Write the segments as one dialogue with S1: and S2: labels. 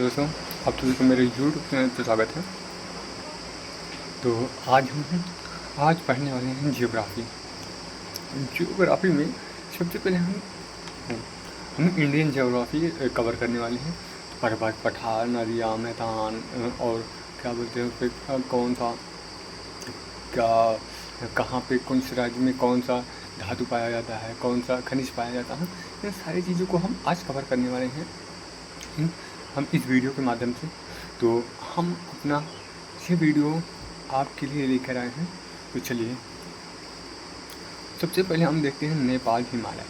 S1: दोस्तों, आप सभी को मेरे यूट्यूब चैनल पर स्वागत है। तो आज हम पढ़ने वाले हैं जियोग्राफी। जियोग्राफी में सबसे पहले हम इंडियन जियोग्राफी कवर करने वाले हैं। पर्वत, पठार, नदियाँ, मैदान और क्या बोलते हैं उस पर कौन सा क्या कहाँ पे कौन से राज्य में कौन सा धातु पाया जाता है, कौन सा खनिज पाया जाता है, इन सारी चीज़ों को हम आज कवर करने वाले हैं हम इस वीडियो के माध्यम से। तो हम अपना ये वीडियो आपके लिए लेकर आए हैं। तो चलिए, सबसे पहले हम देखते हैं नेपाल हिमालय।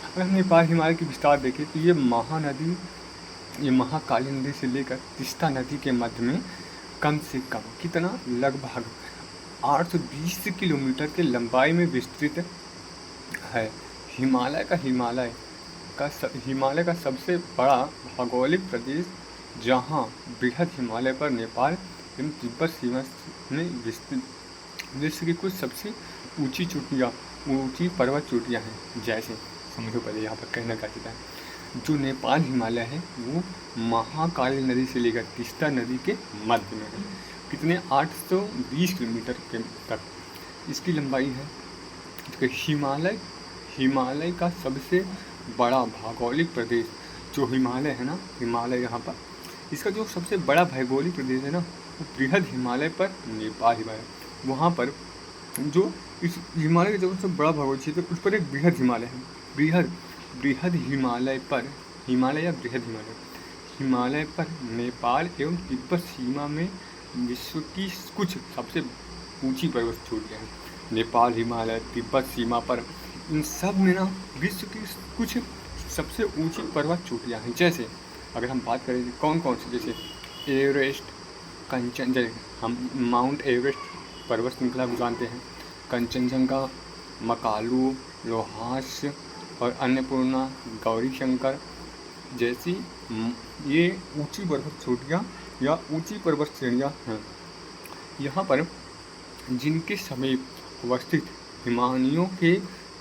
S1: अगर हम नेपाल हिमालय की विस्तार देखें तो ये महाकाली नदी से लेकर तीस्ता नदी के मध्य में कम से कम कितना लगभग 820 किलोमीटर के लंबाई में विस्तृत है। हिमालय का सबसे बड़ा भौगोलिक प्रदेश, जहां बृहद हिमालय पर नेपाल एवं तिब्बत सीमा में विस्तृत विश्व की कुछ सबसे ऊंची पर्वत चोटियां हैं। जैसे समझो, पहले यहाँ पर कहना क्या चाहता है, जो नेपाल हिमालय है वो महाकाली नदी से लेकर तीस्ता नदी के मध्य में है। कितने 820 किलोमीटर के तक इसकी लंबाई है। तो हिमालय का सबसे बड़ा भौगोलिक प्रदेश जो हिमालय है ना, हिमालय यहाँ पर इसका जो सबसे बड़ा भौगोलिक प्रदेश है ना, वो बृहद हिमालय पर नेपाल हिमालय। वहाँ पर जो इस हिमालय का जो सबसे बड़ा भौगोलिक क्षेत्र उस पर एक बृहद हिमालय है। बृहद हिमालय पर हिमालय पर नेपाल एवं तिब्बत सीमा में विश्व की कुछ सबसे ऊंची पर्वत चोटियाँ हैं। नेपाल, हिमालय, तिब्बत सीमा पर इन सब में ना विश्व की कुछ सबसे ऊंची पर्वत चोटियाँ हैं। जैसे अगर हम बात करें कौन कौन सी, जैसे एवरेस्ट, कंचनजंगा, हम माउंट एवरेस्ट पर्वत श्रृंखला को जानते हैं, कंचनजंगा, मकालू, लोहास और अन्नपूर्णा, गौरी शंकर जैसी ये ऊंची पर्वत चोटियाँ या ऊंची पर्वत श्रेणियाँ हैं। यहाँ पर जिनके समीप अवस्थित हिमानियों के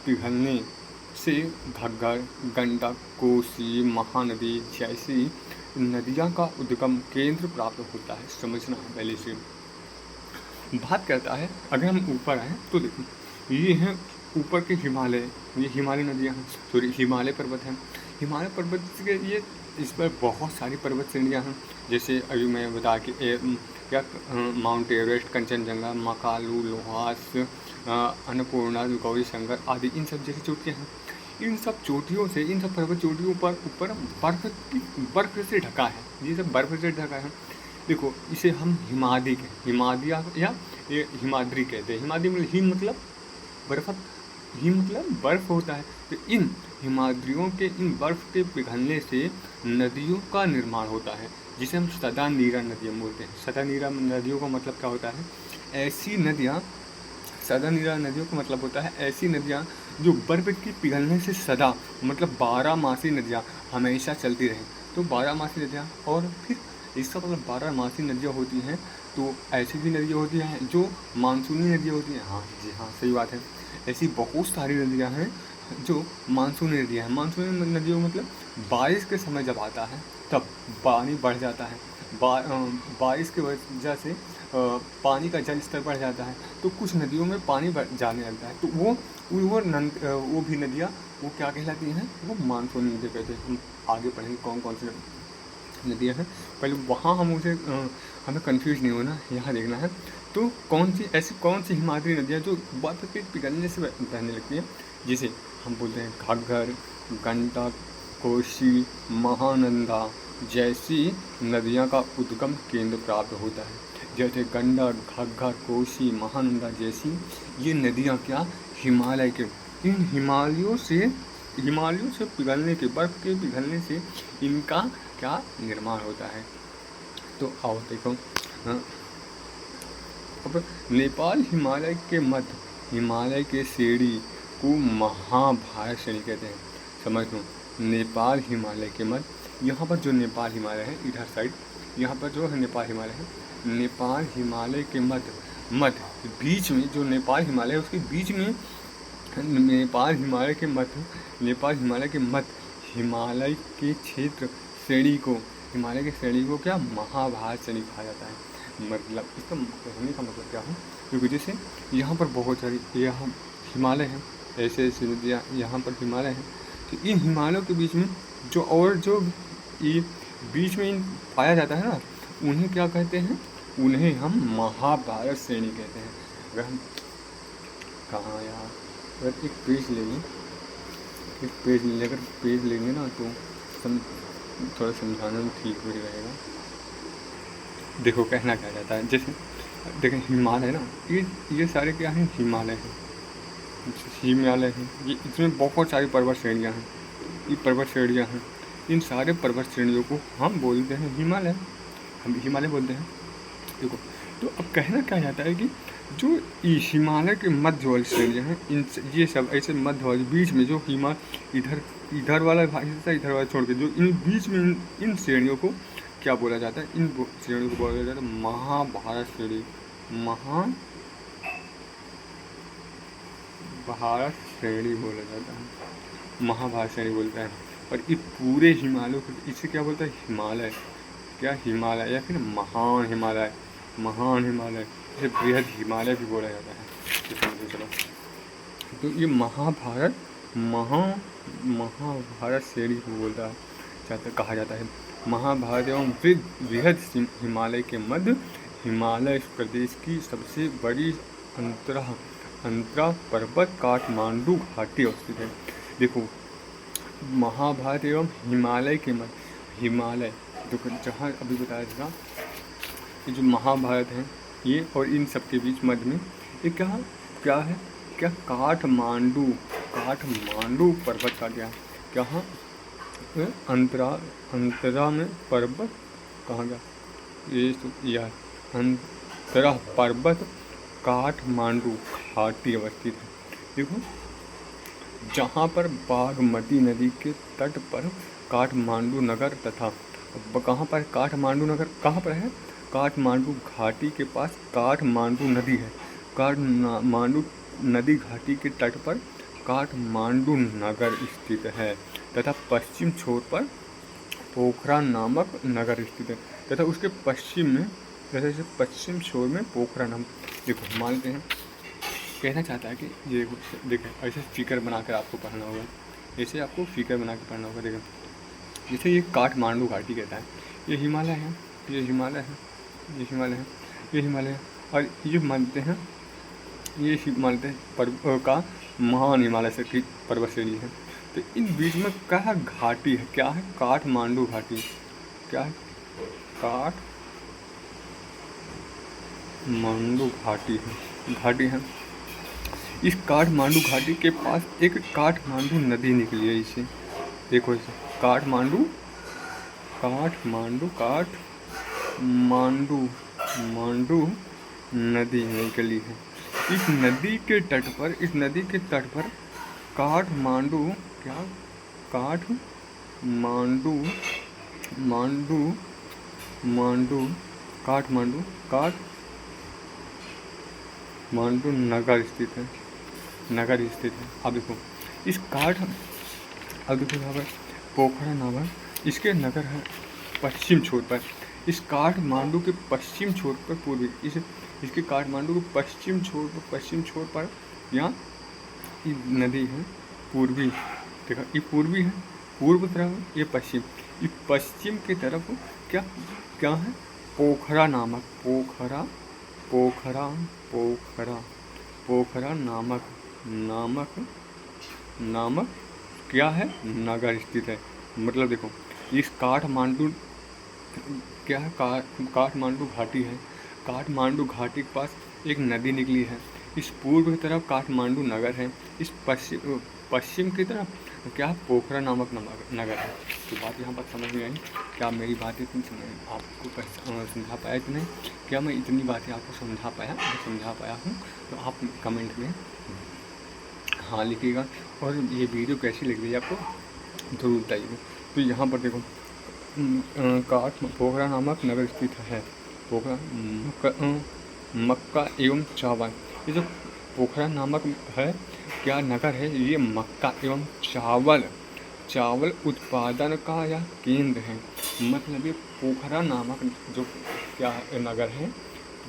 S1: पिघलने से घग्गर, गंडक, कोसी, महानदी जैसी नदियाँ का उद्गम केंद्र प्राप्त होता है। समझना है, पहले से बात करता है। अगर हम ऊपर आए तो देखो, ये हैं ऊपर के हिमालय, ये हिमालय नदियाँ हैं, सॉरी हिमालय पर्वत हैं। हिमालय पर्वत के ये इस पर बहुत सारी पर्वत श्रेणियाँ हैं। जैसे अभी मैं बता के या माउंट एवरेस्ट, कंचनजंगा, मकालू, लोहास, अन्नपूर्णा, गौरी शंकर आदि इन सब जैसी चोटियाँ हैं। इन सब चोटियों से, इन सब पर्वत चोटियों पर ऊपर बर्फ से ढका है। ये सब बर्फ से ढका है। देखो, इसे हम हिमाद्री या ये हिमाद्री कहते हैं। हिमाद्री मतलब हिम मतलब बर्फ, हिम मतलब बर्फ होता है। तो इन हिमाद्रियों के इन बर्फ के पिघलने से नदियों का निर्माण होता है, जिसे हम सदा नीरा नदियाँ बोलते हैं। सदा नीरा नदियों का मतलब क्या होता है? ऐसी नदियाँ, सदा नीरा नदियों का मतलब होता है ऐसी नदियाँ जो बर्फ के पिघलने से सदा मतलब 12 मासी नदियाँ हमेशा चलती रहें। तो 12 मासी नदियाँ, और फिर इसका मतलब 12 मासी नदियाँ होती हैं। तो ऐसी भी नदियाँ होती हैं जो मानसूनी नदियाँ होती हैं। हाँ जी हाँ, सही बात है। ऐसी बहुत सारी नदियाँ हैं जो मानसूनी नदियाँ हैं। मानसूनी नदियों मतलब बारिश के समय जब आता है तब पानी बढ़ जाता है। बारिश की वजह से पानी का जल स्तर बढ़ जाता है, तो कुछ नदियों में पानी बढ़ जाने लगता है। तो वो भी नदियाँ वो क्या कहलाती हैं? वो मानसूनी नदियाँ कहते हैं। हम आगे पढ़ेंगे कौन कौन सी नदियाँ हैं। पहले वहाँ हमें कंफ्यूज नहीं होना, यहाँ देखना है। तो ऐसी कौन सी हिमालयी नदियाँ जो बर्फ के पिघलने से बहने लगती हैं, जिसे हम बोलते हैं घग्गर, गंडक, कोसी, महानंदा जैसी नदियाँ का उद्गम केंद्र प्राप्त होता है। जैसे गंडक, घग्गर, कोसी, महानंदा जैसी ये नदियाँ क्या हिमालय के इन हिमालयों से पिघलने के बर्फ के पिघलने से इनका क्या निर्माण होता है। तो आओ देखो, अब नेपाल हिमालय के श्रेणी को महाभारत श्रेणी कहते हैं। समझ लो, नेपाल हिमालय के मध्य, यहाँ पर जो नेपाल हिमालय है इधर साइड, यहाँ पर जो है नेपाल हिमालय के मध्य बीच में जो नेपाल हिमालय है उसके बीच में नेपाल हिमालय के मध्य हिमालय के क्षेत्र श्रेणी को हिमालय की श्रेणी को क्या महाभारत श्रेणी कहा जाता है। मतलब इसका कहने का मतलब क्या है, क्योंकि जैसे यहाँ पर बहुत सारी यहाँ हिमालय हैं, ऐसे ऐसे नदियाँ यहाँ पर हिमालय हैं, तो इन हिमालयों के बीच में जो ये बीच में इन पाया जाता है ना, उन्हें क्या कहते हैं, उन्हें हम महाभारत श्रेणी कहते हैं। अगर हम कहाँ यार, अगर एक पेज लेंगे, एक पेज लेकर पेज लेंगे ना तो थोड़ा समझाना में ठीक भी रहेगा। देखो कहना क्या जाता है, जैसे देखें हिमालय ना, ये सारे क्या हैं, हिमालय हैं, हिमालय हैं, ये इसमें बहुत सारी पर्वत श्रेणियाँ हैं, ये पर्वत श्रेणियाँ हैं, इन सारे पर्वत श्रेणियों को हम बोलते हैं हिमालय, हम हिमालय बोलते हैं। देखो तो अब कहना क्या जाता है कि जो हिमालय के मध्य वाली श्रेणियाँ हैं, इन ये सब ऐसे मध्य वाली बीच में जो इधर वाला हिस्सा इधर वाला छोड़ के जो इन बीच में इन श्रेणियों को क्या बोला जाता है, इन श्रेणियों को बोला जाता है महाभारत श्रेणी, महाभारत श्रेणी बोला जाता है, महाभारत श्रेणी बोलता है। और ये पूरे हिमालय को इसे क्या बोलता है, हिमालय, क्या हिमालय या फिर महान हिमालय, महान हिमालय, इसे बृहद हिमालय भी बोला जाता है। तो समझो चलो, तो ये महाभारत श्रेणी को बोलता है, कहा जाता है। महाभारत एवं बृहद हिमालय के मध्य हिमालय प्रदेश की सबसे बड़ी अंतरा पर्वत काठमांडू घाटी अवस्थित है। देखो महाभारत एवं हिमालय के मध्य, हिमालय जो जहाँ अभी बताया था, ये जो महाभारत है ये और इन सब के बीच मध्य में ये क्या है, क्या काठमांडू पर्वत का क्या अंतरा में पर्वत कहाँ गया, ये तो यह अंतरा पर्वत काठमांडू घाटी अवस्थित है। देखो जहाँ पर बागमती नदी के तट पर काठमांडू नगर तथा कहाँ पर काठमांडू नगर कहाँ पर है, काठमांडू घाटी के पास काठमांडू नदी है, काठमांडू नदी घाटी के तट पर काठमांडू नगर स्थित है तथा पश्चिम छोर पर पोखरा नामक नगर स्थित है तथा उसके पश्चिम में जैसे पश्चिम छोर में पोखरा नाम। देखो मानते हैं कहना चाहता है कि ये देखें ऐसे फिगर बनाकर आपको पढ़ना होगा, ऐसे आपको फिगर बना के पढ़ना होगा। देखें जैसे ये काठमांडू घाटी कहता है, ये हिमालय है, ये हिमालय है, ये हिमालय है, ये हिमालय है, और ये मानते हैं ये मानते हैं का महान हिमालय से की पर्वत श्रेणी है। तो इन बीच में क्या घाटी है, क्या है, काठमांडू घाटी, क्या है, काठमांडू घाटी है। इस काठमांडू घाटी के पास एक काठमांडू नदी निकली है, इसे देखो, इसे काठमांडू नदी निकली है। इस नदी के तट पर काठमांडू नगर स्थित है, अब देखो यहाँ पर पोखरा नामक इसके नगर है पश्चिम छोर पर। इस काठमांडू के पश्चिम छोर पर पूर्वी इसके काठमांडू के पश्चिम छोर पर यहाँ नदी है पूर्वी, देखा ये पूर्वी है, पूर्व तरफ ये पश्चिम, ये पश्चिम की तरफ क्या है, पोखरा नामक पोखरा नामक क्या है, नगर स्थित है। मतलब देखो इस काठमांडू क्या है, काठमांडू घाटी है, काठमांडू घाटी के पास एक नदी निकली है। इस पूर्व की तरफ काठमांडू नगर है, इस पश्चिम की तरफ क्या पोखरा नामक नगर है। तो बात यहाँ पर समझ में आई, क्या मेरी बातें आपको समझा पाया कि नहीं, क्या मैं इतनी बातें आपको समझा पाया हूँ, तो आप कमेंट में हाँ लिखिएगा। और ये वीडियो कैसी लग रही है आपको ज़रूर बताइएगा। तो यहाँ पर देखो पोखरा नामक नगर स्थित है, पोखरा मक्का एवं चावल, ये जो पोखरा नामक है क्या नगर है, ये मक्का एवं चावल चावल उत्पादन का यह केंद्र है। मतलब ये पोखरा नामक जो क्या नगर है,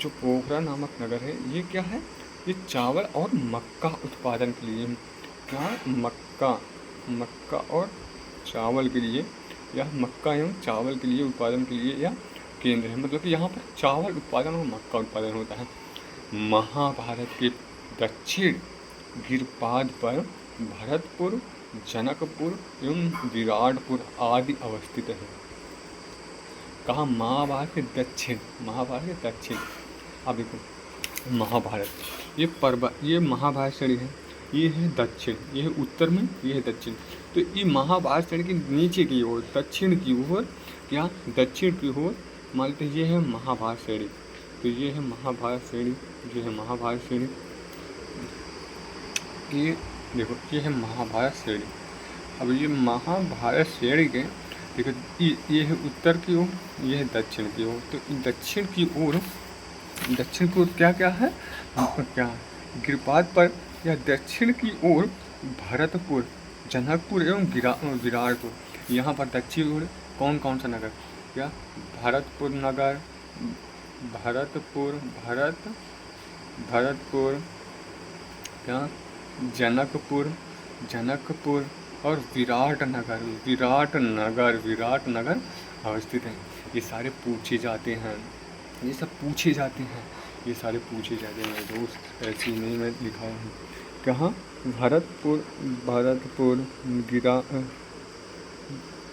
S1: जो पोखरा नामक नगर है, ये क्या है, ये चावल और मक्का उत्पादन के लिए, क्या, मक्का और चावल के लिए, यह मक्का एवं चावल के लिए उत्पादन के लिए यह केंद्र है। मतलब कि यहाँ पर चावल उत्पादन और मक्का उत्पादन होता है। महाभारत के दक्षिण गिरपाद पर भरतपुर, जनकपुर एवं विराटपुर आदि अवस्थित है। कहाँ, महाभारत के दक्षिण, अब देखो महाभारत, ये महाभारत श्रेणी है, ये है दक्षिण, ये है उत्तर में, ये है दक्षिण। तो ये महाभारत श्रेणी के नीचे की ओर, दक्षिण की ओर, क्या, दक्षिण की ओर मान लेते ये है महाभारत श्रेणी। तो ये है महाभारत श्रेणी, ये है महाभारत श्रेणी, ये देखो ये है महाभारत श्रेणी। अब ये महाभारत श्रेणी के देखो, ये है उत्तर की ओर, ये है दक्षिण की ओर। तो दक्षिण की ओर क्या क्या है, क्या, गिरपाद पर या दक्षिण की ओर भरतपुर, जनकपुर एवं विराटपुर। यहाँ पर दक्षिण ओर कौन कौन सा नगर, क्या, भरतपुर नगर, भरतपुर क्या, जनकपुर और विराट नगर अवस्थित हैं। ये सारे पूछे जाते हैं, ये सब पूछे जाते हैं, ये सारे पूछे जाते हैं दोस्त, ऐसे ही नहीं मैं लिखा हूँ। कहाँ, भरतपुर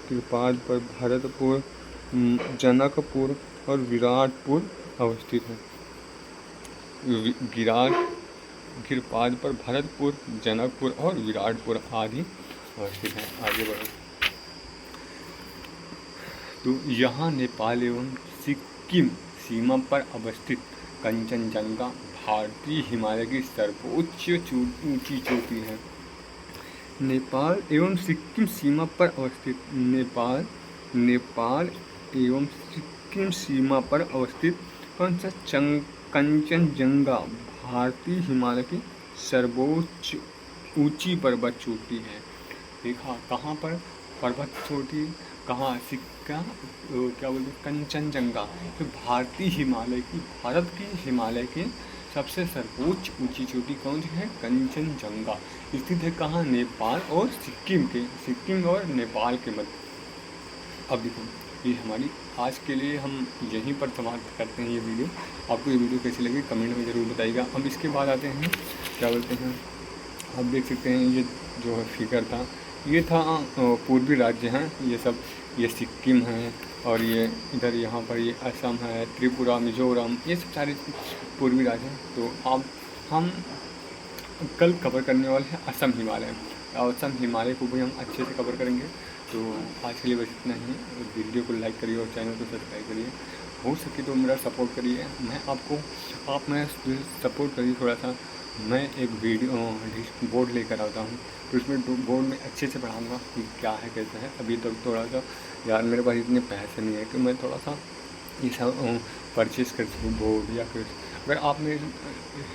S1: गिरपाद पर भरतपुर, जनकपुर और विराटपुर अवस्थित है। गिरपाद पर भरतपुर, जनकपुर और विराटपुर आदि अवस्थित हैं। आगे बढ़ो। तो यहाँ नेपाल एवं सिक्किम सीमा पर अवस्थित कंचनजंगा भारतीय हिमालय की सर्वोच्च ऊंची चोटी है। नेपाल एवं सिक्किम सीमा पर अवस्थित, नेपाल एवं सिक्किम सीमा पर अवस्थित कौन सा, कंचनजंगा भारतीय हिमालय की सर्वोच्च ऊंची पर्वत चोटी है। देखा कहाँ पर पर्वत चोटी, कहाँ, सिक्का, क्या बोलते हैं, कंचनजंगा। तो भारत की हिमालय के सबसे सर्वोच्च ऊंची चोटी कौन सी है, कंचनजंगा। स्थित है कहाँ, नेपाल और सिक्किम और नेपाल के मध्य। अब देखो ये हमारी आज के लिए हम यहीं पर समाप्त करते हैं ये वीडियो। आपको ये वीडियो कैसी लगी कमेंट में ज़रूर बताइएगा। अब इसके बाद आते हैं, क्या बोलते हैं, आप देख सकते हैं ये जो है फिगर था, ये था पूर्वी राज्य हैं ये सब, ये सिक्किम है और ये इधर यहाँ पर ये असम है, त्रिपुरा, मिजोरम, ये सब सारे पूर्वी राज्य हैं। तो अब हम कल कवर करने वाले हैं असम हिमालय को भी हम अच्छे से कवर करेंगे। तो आज के लिए बस इतना ही। वीडियो को लाइक करिए और चैनल को सब्सक्राइब करिए, हो सके तो मेरा सपोर्ट करिए। आप मेरा सपोर्ट करिए थोड़ा सा। मैं एक वीडियो बोर्ड लेकर आता हूँ, तो उसमें बोर्ड में अच्छे से पढ़ाऊँगा कि क्या है कैसे है। अभी तक थोड़ा सा यार मेरे पास इतने पैसे नहीं है कि मैं थोड़ा सा ये सब परचेज़ कर सकूँ बोर्ड, या फिर अगर आप मेरी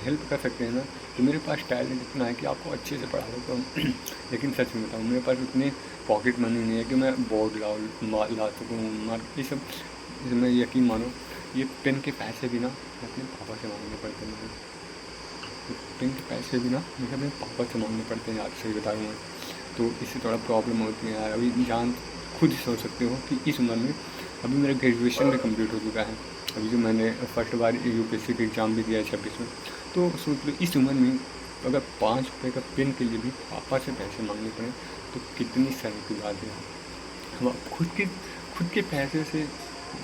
S1: हेल्प कर सकते हैं ना, तो मेरे पास टैलेंट इतना है कि आपको अच्छे से पढ़ा सकता हूँ। लेकिन सच में बताऊँ, मेरे पास उतनी पॉकेट मनी नहीं है कि मैं बोर्ड ला सकूँ। ये सब मैं यकीन मानो, ये पेन के पैसे भी ना अपने पापा से मांगने पड़ते हैं। पेन के पैसे भी ना मुझे अपने पापा से मांगने पड़ते हैं, यार सही बता रहा हूँ। तो इससे थोड़ा प्रॉब्लम होती है यार। अभी जान खुद ही सोच सकते हो कि इस उम्र में अभी मेरा ग्रेजुएशन भी कंप्लीट हो चुका है। अभी जो मैंने फर्स्ट बार यूपीएससी का एग्ज़ाम भी दिया है 26 में। तो सोच लो इस उम्र में अगर 5 रुपये का पेन के लिए भी पापा से पैसे मांगने पड़े तो कितनी शर्म की बात है। हम खुद के पैसे से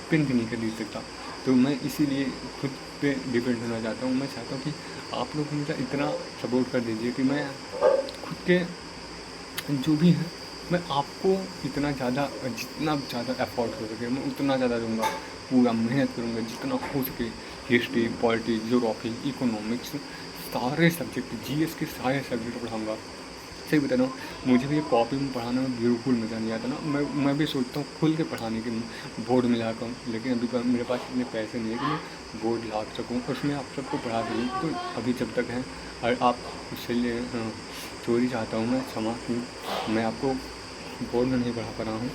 S1: पेन भी नहीं खरीद सकता। तो मैं इसीलिए खुद पे डिपेंड होना चाहता हूँ। मैं चाहता हूँ कि आप लोग मुझे इतना सपोर्ट कर दीजिए कि मैं खुद के जो भी है मैं आपको जितना ज़्यादा एफर्ट हो सके मैं उतना ज़्यादा दूँगा। पूरा मेहनत करूँगा जितना हो सके। हिस्ट्री, पॉलिटिक्स, ज्योग्राफी, इकोनॉमिक्स, सारे सब्जेक्ट, जीएस के सारे सब्जेक्ट पढ़ाऊँगा। सही बता रहा हूँ, मुझे भी कॉपी में पढ़ाने में बिल्कुल मज़ा नहीं आता ना। मैं भी सोचता हूँ खुल के पढ़ाने के, बोर्ड में ला कर, लेकिन अभी मेरे पास इतने पैसे नहीं है कि मैं बोर्ड ला सकूँ और उसमें आप सबको पढ़ा सकूँ। तो अभी जब तक है और आप उससे लिए सॉरी चाहता हूँ मैं, क्षमा कि मैं आपको बोर्ड में नहीं पढ़ा पा रहा हूँ।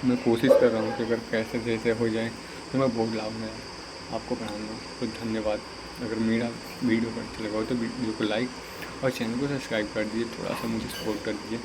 S1: मैं कोशिश कर रहा हूँ कि अगर कैसे जैसे हो जाए तो मैं बोर्ड लाऊंगा, आपको पढ़ाऊँगा। तो धन्यवाद। अगर मेरा वीडियो अच्छा लगा हो तो वीडियो को लाइक और चैनल को सब्सक्राइब कर दीजिए, थोड़ा सा मुझे सपोर्ट कर दीजिए।